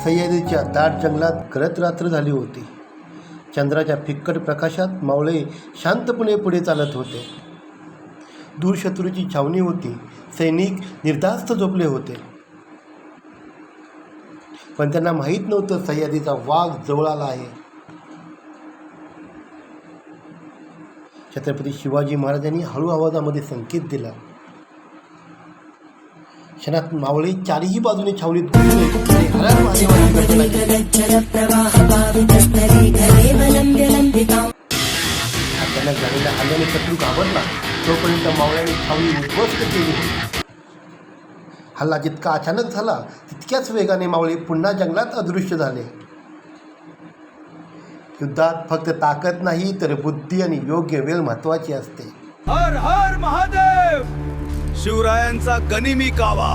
सह्याद्रीच्या दाट जंगलात गडद रात्र झाली होती. चंद्राच्या फिक्कट प्रकाशात मावळे शांतपणे पुढे चालत होते. दूर शत्रूची छावणी होती. सैनिक निर्धास्त झोपले होते. पण त्यांना माहीत नव्हतं सह्याद्रीचा वाघ जवळ आला आहे. छत्रपती शिवाजी महाराजांनी हळू आवाजामध्ये संकेत दिला. क्षणात मावळे चारही बाजूने छावणीत घुसले आणि हरार महादेवाची गर्जना केली. अचानक झालेल्या हल्ल्याने शत्रू घाबरला. तोपर्यंत मावळ्यांनी छावणी उद्ध्वस्त केली होती. हल्ला जितका अचानक झाला तितक्याच वेगाने मावळे पुन्हा जंगलात अदृश्य झाले. युद्धात फक्त ताकद नाही तर बुद्धी आणि योग्य वेळ महत्वाची असते. हर हर महादेव. शिवरायांचा गनिमी कावा.